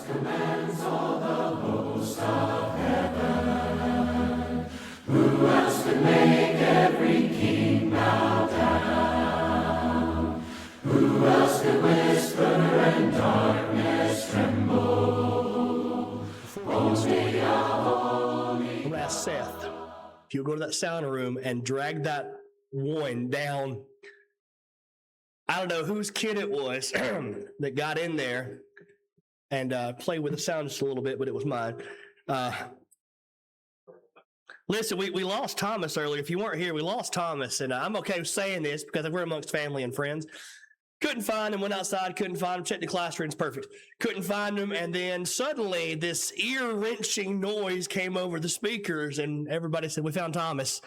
commands all the host of heaven? Who else could make every king bow down? Who else could whisper and darkness tremble? Only a holy. I'm going to ask Seth if you'll go to that sound room and drag that one down. I don't know whose kid it was that got in there and played with the sound just a little bit, but it was mine. Listen, we lost Thomas earlier. If you weren't here, we lost Thomas, and I'm okay with saying this because we're amongst family and friends. Couldn't find him, went outside, couldn't find him, checked the classrooms, perfect. Couldn't find him, and then suddenly this ear-wrenching noise came over the speakers, and everybody said, we found Thomas.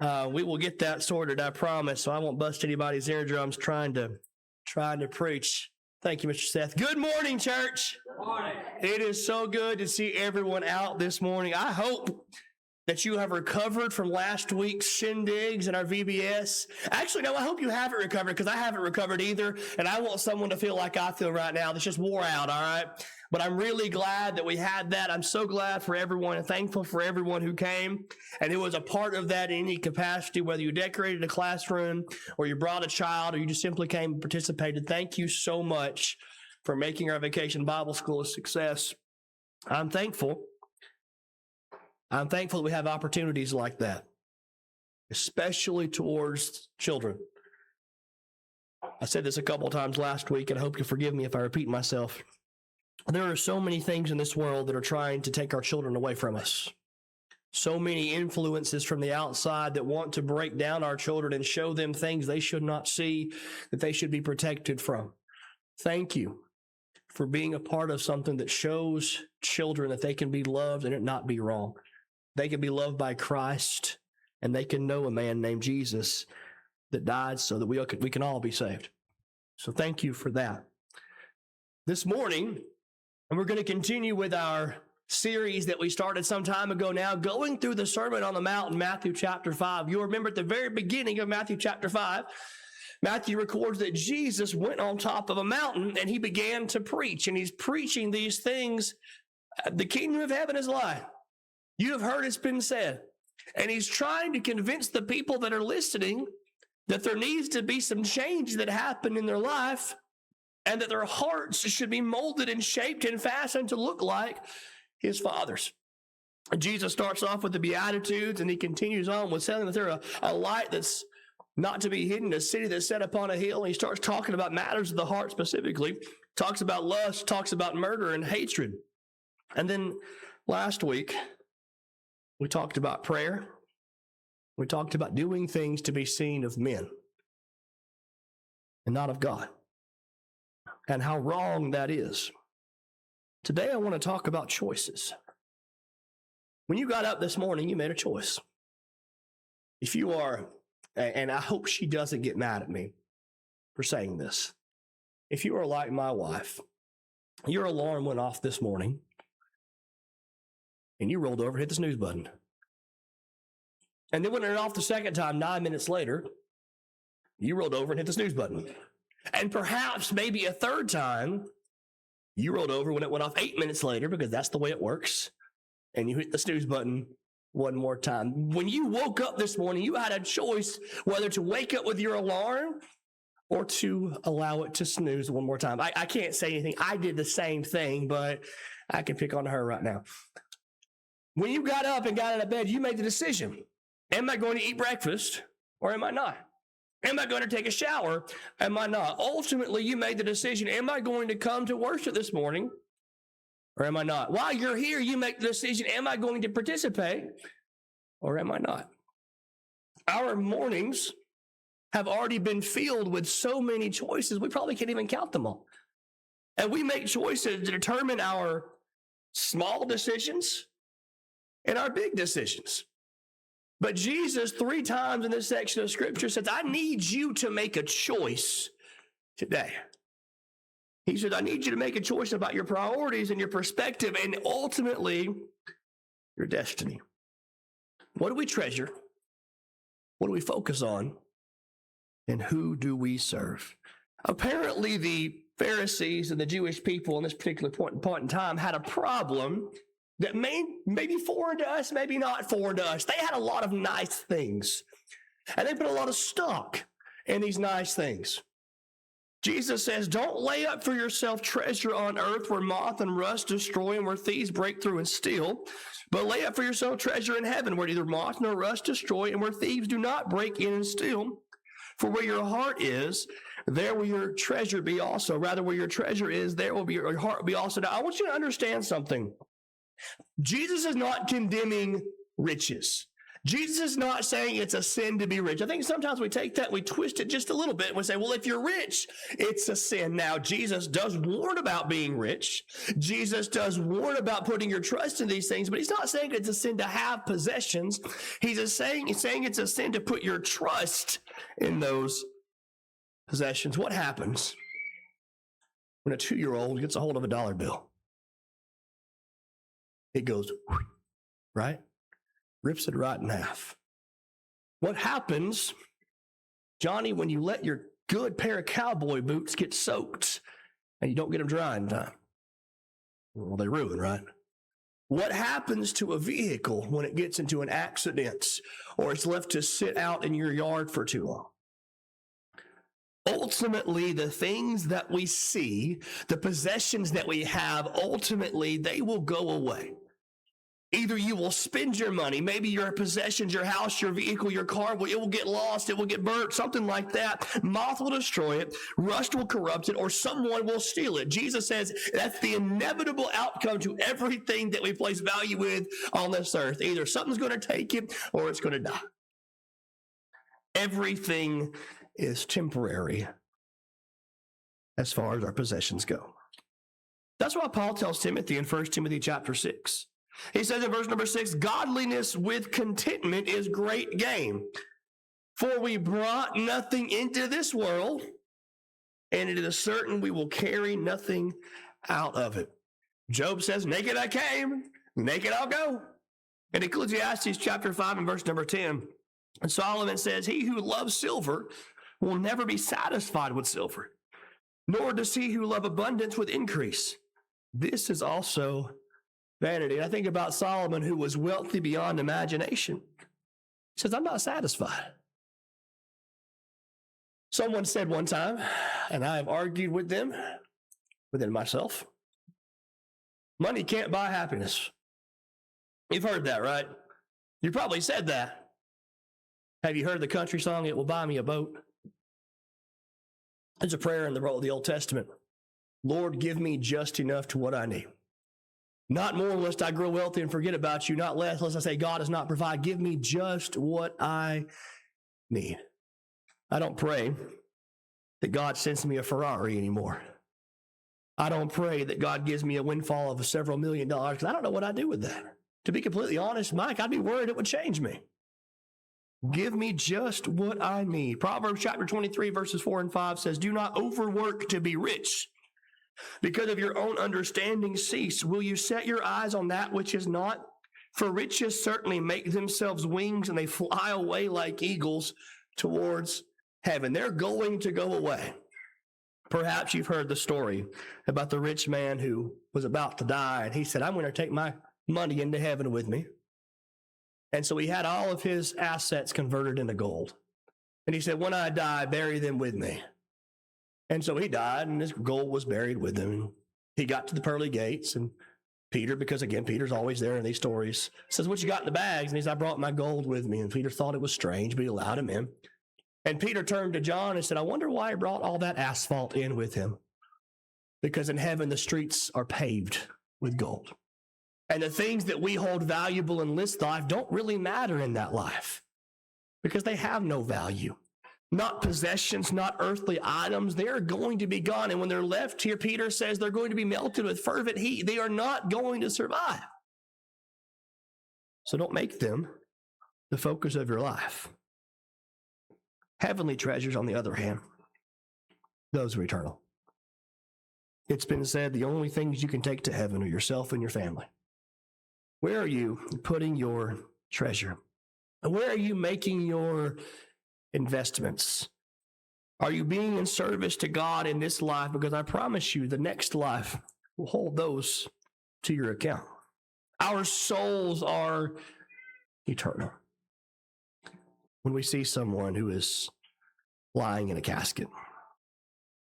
We will get that sorted, I promise, so I won't bust anybody's eardrums trying to preach. Thank you, Mr. Seth. Good morning, church. Good morning. It is so good to see everyone out this morning. I hope that you have recovered from last week's shindigs and our VBS. Actually, no, I hope you haven't recovered because I haven't recovered either, and I want someone to feel like I feel right now that's just wore out, all right? But I'm really glad that we had that. I'm so glad for everyone and thankful for everyone who came and who was a part of that in any capacity, whether you decorated a classroom or you brought a child or you just simply came and participated. Thank you so much for making our Vacation Bible School a success. I'm thankful that we have opportunities like that, especially towards children. I said this a couple of times last week, and I hope you forgive me if I repeat myself. There are so many things in this world that are trying to take our children away from us. So many influences from the outside that want to break down our children and show them things they should not see, that they should be protected from. Thank you for being a part of something that shows children that they can be loved and it not be wrong. They can be loved by Christ, and they can know a man named Jesus that died so that we can all be saved. So thank you for that. This morning, and we're going to continue with our series that we started some time ago now, going through the Sermon on the Mount in Matthew chapter 5. You'll remember at the very beginning of Matthew chapter 5, Matthew records that Jesus went on top of a mountain and he began to preach. And he's preaching these things. The kingdom of heaven is like. You have heard it's been said. And he's trying to convince the people that are listening that there needs to be some change that happen in their life and that their hearts should be molded and shaped and fashioned to look like his Father's. Jesus starts off with the Beatitudes, and he continues on with telling that they're a light that's not to be hidden, a city that's set upon a hill. And he starts talking about matters of the heart specifically, talks about lust, talks about murder and hatred. And then last week, we talked about prayer. We talked about doing things to be seen of men and not of God, and how wrong that is. Today, I want to talk about choices. When you got up this morning, you made a choice. If you are, and I hope she doesn't get mad at me for saying this, if you are like my wife, your alarm went off this morning, and you rolled over and hit the snooze button. And then when it went off the second time, 9 minutes later, you rolled over and hit the snooze button. And perhaps maybe a third time, you rolled over when it went off 8 minutes later, because that's the way it works, and you hit the snooze button one more time. When you woke up this morning, you had a choice whether to wake up with your alarm or to allow it to snooze one more time. I can't say anything. I did the same thing, but I can pick on her right now. When you got up and got out of bed, you made the decision. Am I going to eat breakfast or am I not? Am I going to take a shower? Am I not? Ultimately, you made the decision. Am I going to come to worship this morning or am I not? While you're here, you make the decision. Am I going to participate or am I not? Our mornings have already been filled with so many choices, we probably can't even count them all. And we make choices to determine our small decisions and our big decisions. But Jesus, 3 times in this section of Scripture, says, I need you to make a choice today. He said, I need you to make a choice about your priorities and your perspective and ultimately your destiny. What do we treasure? What do we focus on? And who do we serve? Apparently, the Pharisees and the Jewish people in this particular point in time had a problem that may be foreign to us, maybe not foreign to us. They had a lot of nice things, and they put a lot of stock in these nice things. Jesus says, don't lay up for yourself treasure on earth where moth and rust destroy and where thieves break through and steal, but lay up for yourself treasure in heaven where neither moth nor rust destroy and where thieves do not break in and steal. For where your heart is, there will your treasure be also. Rather, where your treasure is, there will be your heart be also. Now, I want you to understand something. Jesus is not condemning riches. Jesus is not saying it's a sin to be rich. I think sometimes we take that, we twist it just a little bit, and we say, well, if you're rich, it's a sin. Now, Jesus does warn about being rich. Jesus does warn about putting your trust in these things, but he's not saying it's a sin to have possessions. He's saying it's a sin to put your trust in those possessions. What happens when a 2-year-old gets a hold of a dollar bill? It goes, right? Rips it right in half. What happens, Johnny, when you let your good pair of cowboy boots get soaked and you don't get them dry in time? Well, they ruin, right? What happens to a vehicle when it gets into an accident or it's left to sit out in your yard for too long? Ultimately, the things that we see, the possessions that we have, ultimately, they will go away. Either you will spend your money, maybe your possessions, your house, your vehicle, your car, it will get lost, it will get burnt, something like that. Moth will destroy it, rust will corrupt it, or someone will steal it. Jesus says that's the inevitable outcome to everything that we place value with on this earth. Either something's going to take it or it's going to die. Everything is temporary as far as our possessions go. That's why Paul tells Timothy in 1 Timothy chapter 6. He says in verse number 6, godliness with contentment is great gain. For we brought nothing into this world, and it is certain we will carry nothing out of it. Job says, naked I came, naked I'll go. In Ecclesiastes chapter 5 and verse number 10, and Solomon says, he who loves silver will never be satisfied with silver, nor does he who love abundance with increase. This is also vanity. I think about Solomon, who was wealthy beyond imagination. He says, I'm not satisfied. Someone said one time, and I have argued with them, within myself, money can't buy happiness. You've heard that, right? You probably said that. Have you heard the country song, It Will Buy Me a Boat? There's a prayer in the Old Testament. Lord, give me just enough to what I need. Not more lest I grow wealthy and forget about you, not less lest I say God does not provide. Give me just what I need. I don't pray that God sends me a Ferrari anymore. I don't pray that God gives me a windfall of several $1 million because I don't know what I'd do with that. To be completely honest, Mike, I'd be worried it would change me. Give me just what I need. Proverbs chapter 23, verses 4 and 5 says, do not overwork to be rich. Because of your own understanding cease. Will you set your eyes on that which is not? For riches certainly make themselves wings, and they fly away like eagles towards heaven. They're going to go away. Perhaps you've heard the story about the rich man who was about to die, and he said, I'm going to take my money into heaven with me. And so he had all of his assets converted into gold. And he said, when I die, bury them with me. And so he died, and his gold was buried with him. And he got to the pearly gates, and Peter, because again, Peter's always there in these stories, says, what you got in the bags? And he said, I brought my gold with me. And Peter thought it was strange, but he allowed him in. And Peter turned to John and said, I wonder why he brought all that asphalt in with him. Because in heaven, the streets are paved with gold. And the things that we hold valuable in this life don't really matter in that life because they have no value. Not possessions, not earthly items. They are going to be gone. And when they're left here, Peter says they're going to be melted with fervent heat. They are not going to survive. So don't make them the focus of your life. Heavenly treasures, on the other hand, those are eternal. It's been said the only things you can take to heaven are yourself and your family. Where are you putting your treasure? And where are you making your investments? Are you being in service to God in this life? Because I promise you, the next life will hold those to your account. Our souls are eternal. When we see someone who is lying in a casket,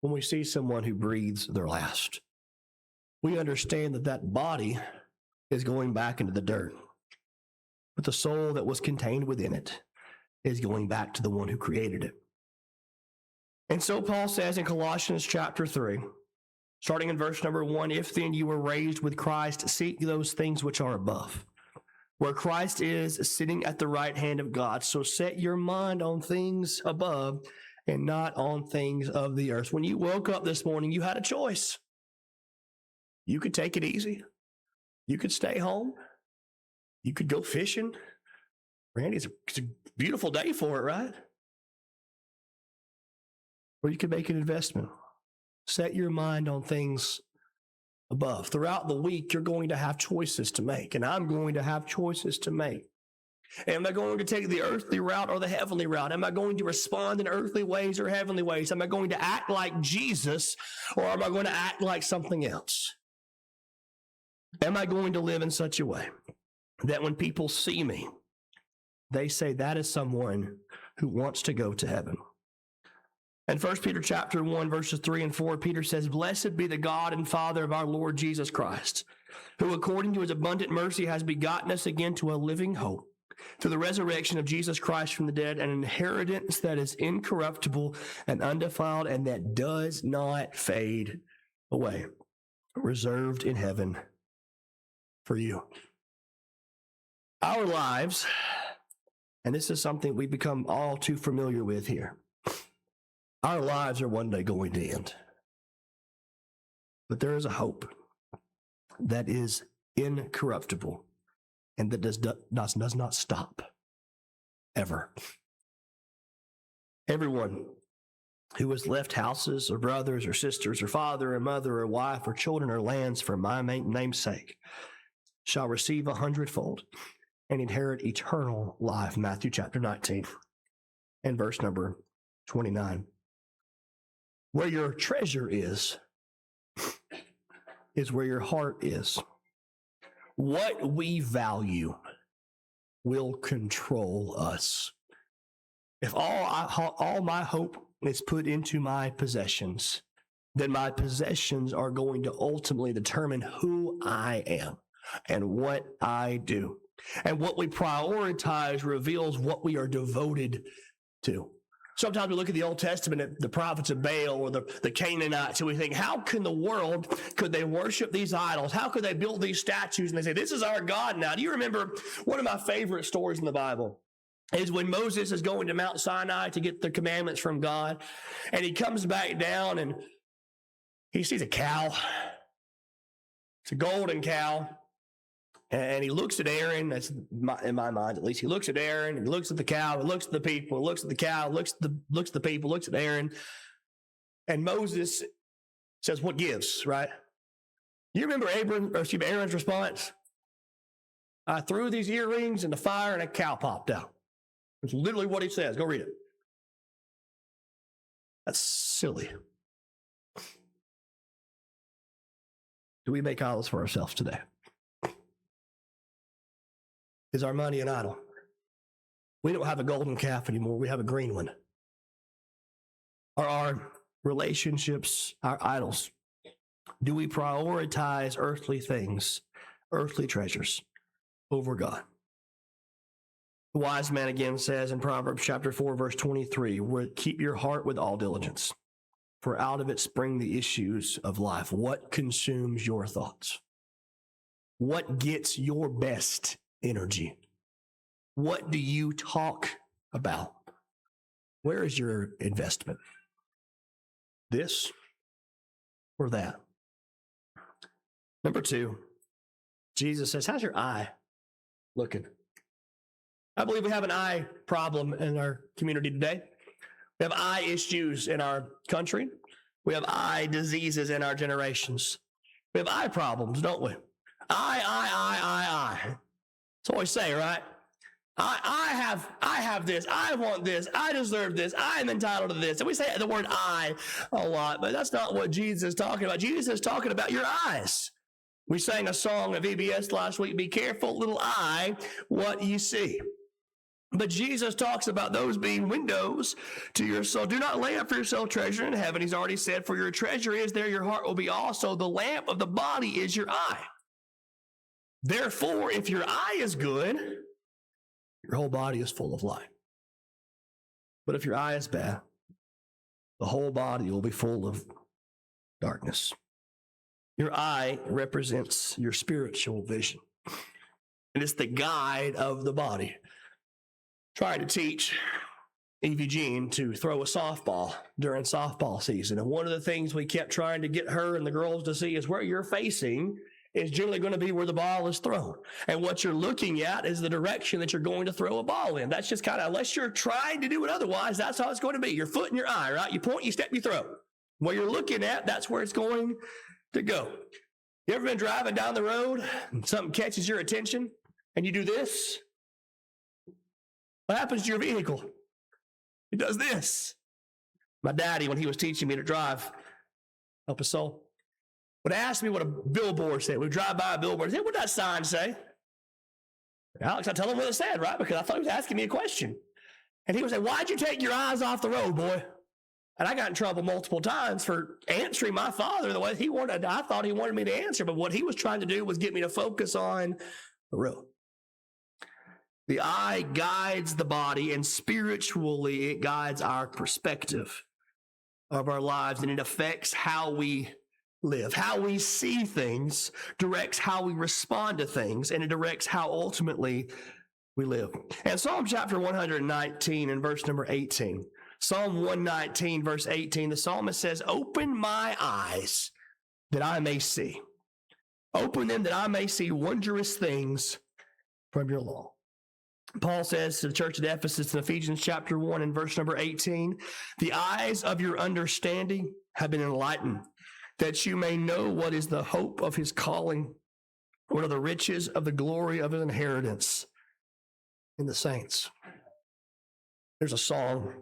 when we see someone who breathes their last, we understand that that body is going back into the dirt, but the soul that was contained within it is going back to the one who created it. And so Paul says in Colossians chapter 3, starting in verse number 1, if then you were raised with Christ, seek those things which are above, where Christ is sitting at the right hand of God. So set your mind on things above and not on things of the earth. When you woke up this morning, you had a choice. You could take it easy. You could stay home. You could go fishing. Randy, it's a beautiful day for it, right? Or you could make an investment. Set your mind on things above. Throughout the week, you're going to have choices to make, and I'm going to have choices to make. Am I going to take the earthly route or the heavenly route? Am I going to respond in earthly ways or heavenly ways? Am I going to act like Jesus, or am I going to act like something else? Am I going to live in such a way that when people see me, they say that is someone who wants to go to heaven? In 1 Peter chapter 1, verses 3 and 4, Peter says, blessed be the God and Father of our Lord Jesus Christ, who according to his abundant mercy has begotten us again to a living hope, to the resurrection of Jesus Christ from the dead, an inheritance that is incorruptible and undefiled and that does not fade away, reserved in heaven for you. Our lives, and this is something we become all too familiar with here, our lives are one day going to end. But there is a hope that is incorruptible and that does not stop ever. Everyone who has left houses or brothers or sisters or father or mother or wife or children or lands for my name's sake shall receive 100-fold and inherit eternal life. Matthew chapter 19 and verse number 29. Where your treasure is where your heart is. What we value will control us. If all my hope is put into my possessions, then my possessions are going to ultimately determine who I am and what I do. And what we prioritize reveals what we are devoted to. Sometimes we look at the Old Testament, at the prophets of Baal or the Canaanites, and we think, how can the world, could they worship these idols? How could they build these statues? And they say, this is our God now. Do you remember one of my favorite stories in the Bible is when Moses is going to Mount Sinai to get the commandments from God, and he comes back down and he sees a cow. It's a golden cow. And he looks at Aaron, that's in my mind at least. He looks at Aaron, and he looks at the cow, he looks at the people, he looks at the cow, looks at the people, looks at Aaron. And Moses says, what gives, right? You remember Aaron's response? I threw these earrings in the fire and a cow popped out. It's literally what he says. Go read it. That's silly. Do we make idols for ourselves today? Is our money an idol? We don't have a golden calf anymore. We have a green one. Are our relationships our idols? Do we prioritize earthly things, earthly treasures over God? The wise man again says in Proverbs chapter 4, verse 23, keep your heart with all diligence, for out of it spring the issues of life. What consumes your thoughts? What gets your best energy? What do you talk about? Where is your investment? This or that? Number 2, Jesus says, how's your eye looking? I believe we have an eye problem in our community today. We have eye issues in our country. We have eye diseases in our generations. We have eye problems, don't we? Eye. That's what we say, right? I have this. I want this. I deserve this. I am entitled to this. And we say the word I a lot, but that's not what Jesus is talking about. Jesus is talking about your eyes. We sang a song at VBS last week, be careful, little eye, what you see. But Jesus talks about those being windows to your soul. Do not lay up for yourself treasure in heaven. He's already said, for your treasure is there, your heart will be also. The lamp of the body is your eye. Therefore, if your eye is good, your whole body is full of light. But if your eye is bad, the whole body will be full of darkness. Your eye represents your spiritual vision, and it's the guide of the body. Trying to teach Evie Jean to throw a softball during softball season, and one of the things we kept trying to get her and the girls to see is where you're facing is generally going to be where the ball is thrown. And what you're looking at is the direction that you're going to throw a ball in. That's just kind of, unless you're trying to do it otherwise, that's how it's going to be. Your foot and your eye, right? You point, you step, you throw. What you're looking at, that's where it's going to go. You ever been driving down the road and something catches your attention and you do this? What happens to your vehicle? It does this. My daddy, when he was teaching me to drive, help his soul, would ask me what a billboard said. We'd drive by a billboard. What did that sign say? Alex, I tell him what it said, right? Because I thought he was asking me a question. And he would say, why'd you take your eyes off the road, boy? And I got in trouble multiple times for answering my father the way he wanted. I thought he wanted me to answer, but what he was trying to do was get me to focus on the road. The eye guides the body, and spiritually it guides our perspective of our lives, and it affects how we live. How we see things directs how we respond to things, and it directs how ultimately we live. And Psalm chapter 119 and verse number 18. Psalm 119, verse 18, the psalmist says, open my eyes that I may see. Open them that I may see wondrous things from your law. Paul says to the church at Ephesus in Ephesians chapter 1 and verse number 18, the eyes of your understanding have been enlightened, that you may know what is the hope of his calling, what are the riches of the glory of his inheritance in the saints. There's a song.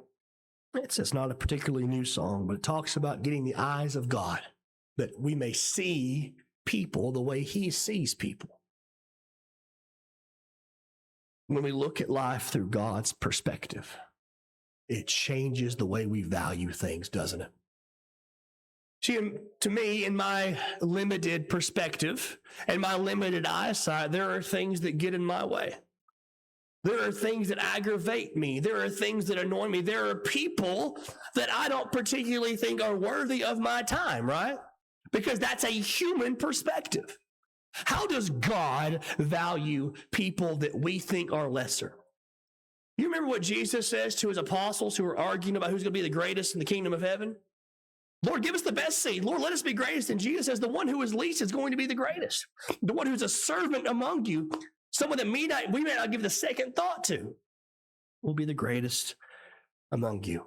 It's not a particularly new song, but it talks about getting the eyes of God, that we may see people the way he sees people. When we look at life through God's perspective, it changes the way we value things, doesn't it? See, to me, in my limited perspective and my limited eyesight, there are things that get in my way. There are things that aggravate me. There are things that annoy me. There are people that I don't particularly think are worthy of my time, right? Because that's a human perspective. How does God value people that we think are lesser? You remember what Jesus says to his apostles who are arguing about who's going to be the greatest in the kingdom of heaven? Lord, give us the best seat. Lord, let us be greatest. And Jesus says the one who is least is going to be the greatest. The one who's a servant among you, someone that we may not give the second thought to, will be the greatest among you.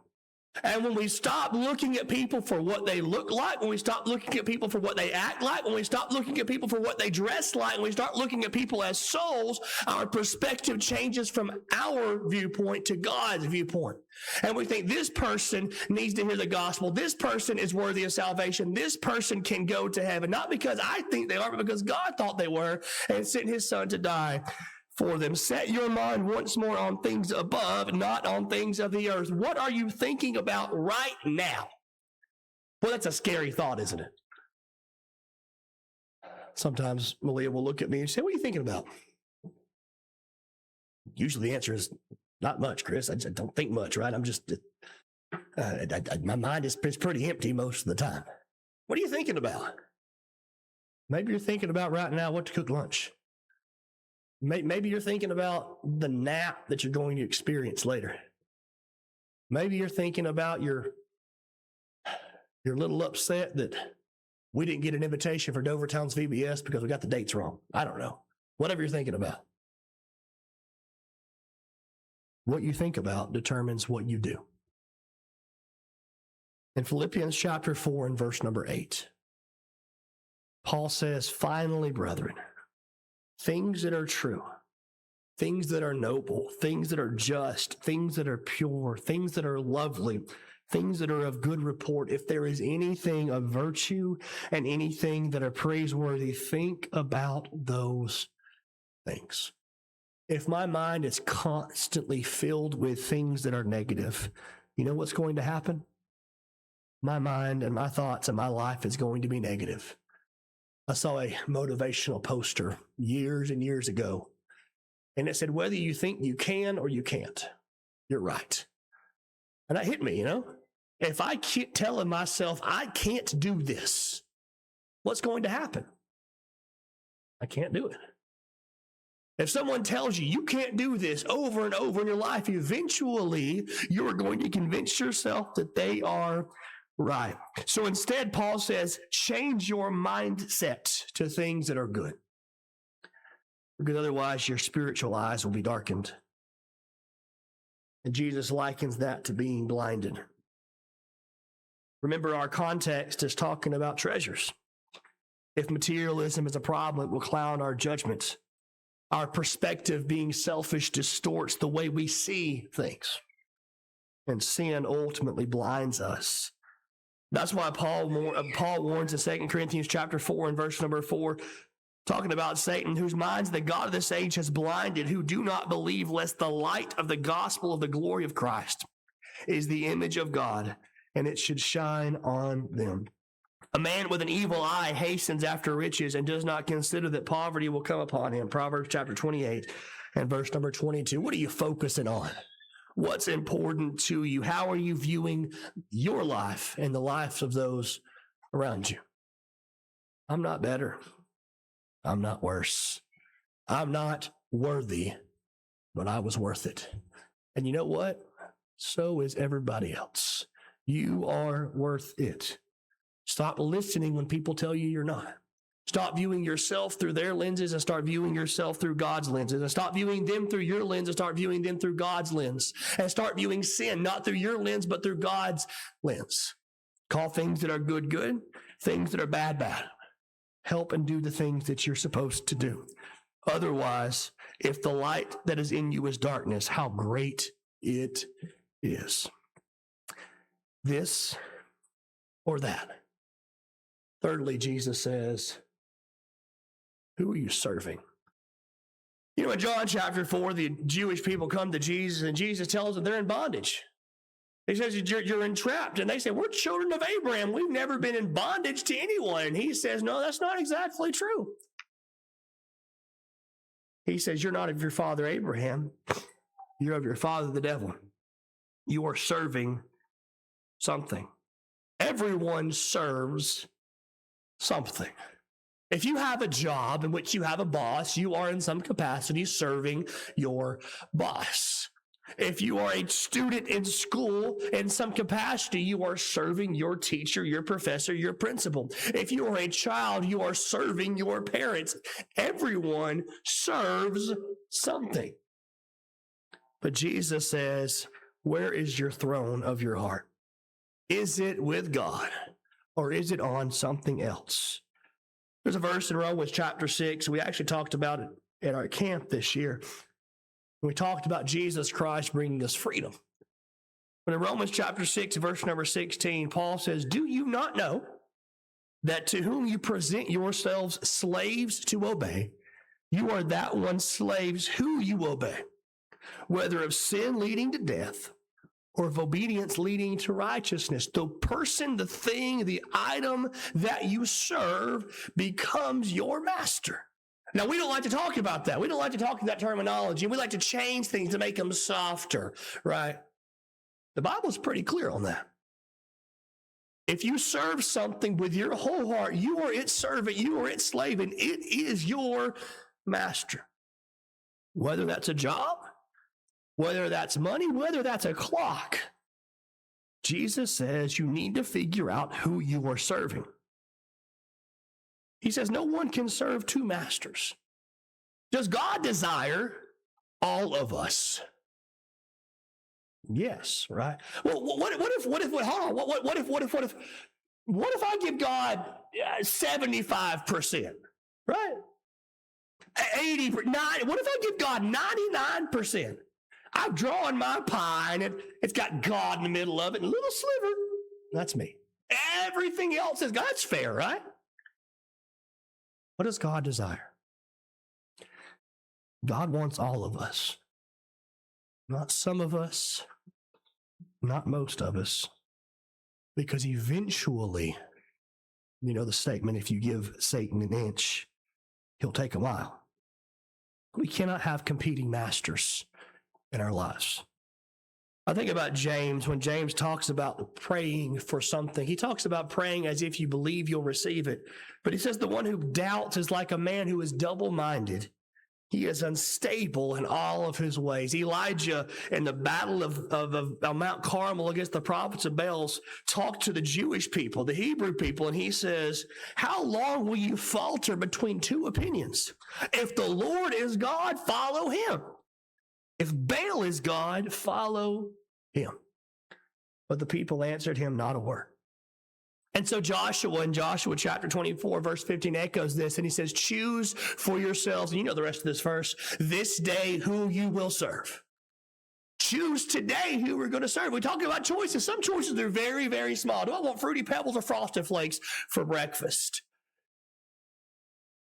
And when we stop looking at people for what they look like, when we stop looking at people for what they act like, when we stop looking at people for what they dress like, when we start looking at people as souls, our perspective changes from our viewpoint to God's viewpoint. And we think this person needs to hear the gospel. This person is worthy of salvation. This person can go to heaven, not because I think they are, but because God thought they were and sent his son to die for them. Set your mind once more on things above, not on things of the earth. What are you thinking about right now? Well, that's a scary thought, isn't it? Sometimes Malia will look at me and say, what are you thinking about? Usually the answer is not much, Chris. I just don't think much, right? I'm just, my mind is pretty empty most of the time. What are you thinking about? Maybe you're thinking about right now what to cook lunch. Maybe you're thinking about the nap that you're going to experience later. Maybe you're thinking about you're a little upset that we didn't get an invitation for Dovertown's VBS because we got the dates wrong. I don't know. Whatever you're thinking about. What you think about determines what you do. In Philippians chapter 4 and verse number 8, Paul says, finally, brethren, things that are true, things that are noble, things that are just, things that are pure, things that are lovely, things that are of good report. If there is anything of virtue and anything that are praiseworthy, think about those things. If my mind is constantly filled with things that are negative, you know what's going to happen? My mind and my thoughts and my life is going to be negative. I saw a motivational poster years and years ago, and it said, whether you think you can or you can't, you're right. And that hit me, you know? If I keep telling myself I can't do this, what's going to happen? I can't do it. If someone tells you you can't do this over and over in your life, eventually you're going to convince yourself that they are right. So instead, Paul says, change your mindset to things that are good. Because otherwise your spiritual eyes will be darkened. And Jesus likens that to being blinded. Remember, our context is talking about treasures. If materialism is a problem, it will cloud our judgment. Our perspective, being selfish, distorts the way we see things. And sin ultimately blinds us. That's why Paul warns in 2 Corinthians chapter 4 and verse number 4, talking about Satan, whose minds the God of this age has blinded, who do not believe, lest the light of the gospel of the glory of Christ is the image of God, and it should shine on them. A man with an evil eye hastens after riches and does not consider that poverty will come upon him. Proverbs chapter 28 and verse number 22. What are you focusing on? What's important to you? How are you viewing your life and the lives of those around you? I'm not better. I'm not worse. I'm not worthy, but I was worth it. And you know what? So is everybody else. You are worth it. Stop listening when people tell you you're not. Stop viewing yourself through their lenses and start viewing yourself through God's lenses. And stop viewing them through your lens and start viewing them through God's lens. And start viewing sin not through your lens, but through God's lens. Call things that are good, good. Things that are bad, bad. Help and do the things that you're supposed to do. Otherwise, if the light that is in you is darkness, how great it is. This or that. Thirdly, Jesus says, who are you serving? You know, in John chapter 4, the Jewish people come to Jesus, and Jesus tells them they're in bondage. He says, you're entrapped. And they say, we're children of Abraham. We've never been in bondage to anyone. And he says, no, that's not exactly true. He says, you're not of your father Abraham. You're of your father the devil. You are serving something. Everyone serves something. If you have a job in which you have a boss, you are in some capacity serving your boss. If you are a student in school, in some capacity, you are serving your teacher, your professor, your principal. If you are a child, you are serving your parents. Everyone serves something. But Jesus says, where is your throne of your heart? Is it with God or is it on something else? There's a verse in Romans chapter 6. We actually talked about it at our camp this year. We talked about Jesus Christ bringing us freedom. But in Romans chapter 6, verse number 16, Paul says, do you not know that to whom you present yourselves slaves to obey, you are that one slaves who you obey, whether of sin leading to death or of obedience leading to righteousness. The person, the thing, the item that you serve becomes your master. Now, we don't like to talk about that. We don't like to talk that terminology. We like to change things to make them softer, right? The Bible's pretty clear on that. If you serve something with your whole heart, you are its servant, you are its slave, and it is your master. Whether that's a job, whether that's money, whether that's a clock, Jesus says you need to figure out who you are serving. He says no one can serve two masters. Does God desire all of us? Yes, right? Well, what if I give God 75%, right? 80, 90. What if I give God 99%? I've drawn my pie and it's got God in the middle of it, and a little sliver. That's me. Everything else is God. That's fair, right? What does God desire? God wants all of us. Not some of us, not most of us. Because eventually, you know the statement, if you give Satan an inch, he'll take a mile. We cannot have competing masters in our lives. I think about James. When James talks about praying for something, he talks about praying as if you believe you'll receive it. But he says the one who doubts is like a man who is double-minded. He is unstable in all of his ways. Elijah, in the battle of Mount Carmel against the prophets of Baal, talked to the Jewish people, the Hebrew people, and he says, how long will you falter between two opinions? If the Lord is God, follow him. If Baal is God, follow him. But the people answered him not a word. And so Joshua, in Joshua chapter 24, verse 15, echoes this, and he says, choose for yourselves, and you know the rest of this verse, this day who you will serve. Choose today who we're going to serve. We're talking about choices. Some choices are very, very small. Do I want Fruity Pebbles or Frosted Flakes for breakfast?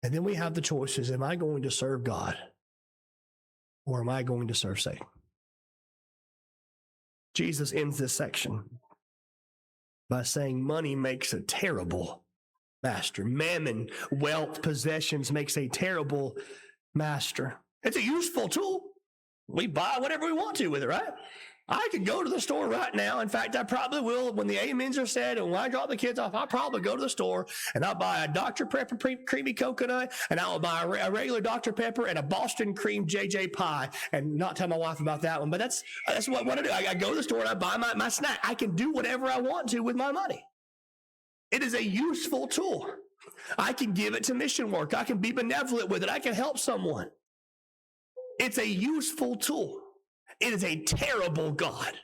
And then we have the choices. Am I going to serve God? Or am I going to serve Satan? Jesus ends this section by saying money makes a terrible master. Mammon, wealth, possessions makes a terrible master. It's a useful tool. We buy whatever we want to with it, right? I could go to the store right now. In fact, I probably will. When the amens are said and when I drop the kids off, I'll probably go to the store and I'll buy a Dr. Pepper creamy coconut, and I'll buy a regular Dr. Pepper and a Boston cream JJ pie, and not tell my wife about that one. But that's what I do. I go to the store and I buy my snack. I can do whatever I want to with my money. It is a useful tool. I can give it to mission work. I can be benevolent with it. I can help someone. It's a useful tool. It is a terrible God.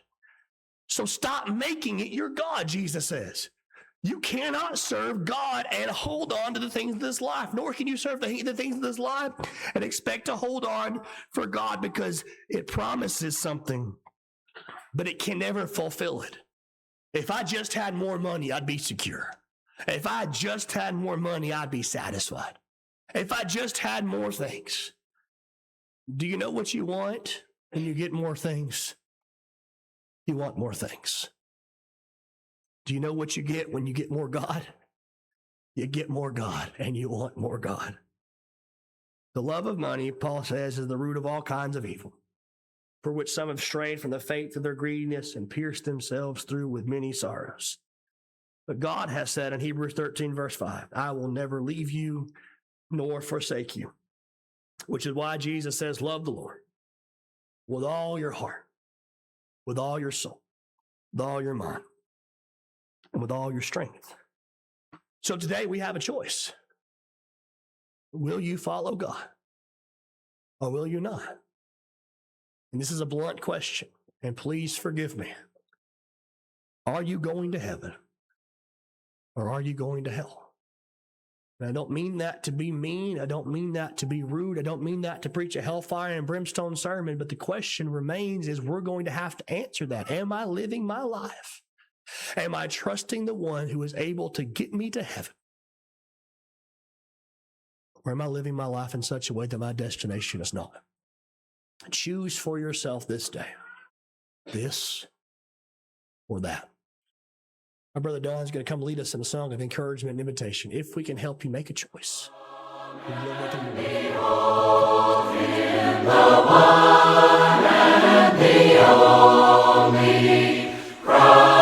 So stop making it your God, Jesus says. You cannot serve God and hold on to the things of this life, nor can you serve the things of this life and expect to hold on for God, because it promises something, but it can never fulfill it. If I just had more money, I'd be secure. If I just had more money, I'd be satisfied. If I just had more things. Do you know what you want? When you get more things, you want more things. Do you know what you get when you get more God? You get more God and you want more God. The love of money, Paul says, is the root of all kinds of evil, for which some have strayed from the faith of their greediness and pierced themselves through with many sorrows. But God has said in Hebrews 13, verse 5, I will never leave you nor forsake you, which is why Jesus says, love the Lord with all your heart, with all your soul, with all your mind, and with all your strength. So today we have a choice. Will you follow God or will you not? And this is a blunt question, and please forgive me. Are you going to heaven or are you going to hell? And I don't mean that to be mean. I don't mean that to be rude. I don't mean that to preach a hellfire and brimstone sermon. But the question remains is we're going to have to answer that. Am I living my life? Am I trusting the one who is able to get me to heaven? Or am I living my life in such a way that my destination is not? Choose for yourself this day. This or that. Our brother Don is going to come lead us in a song of encouragement and invitation. If we can help you make a choice. Behold him, the one and the only Christ.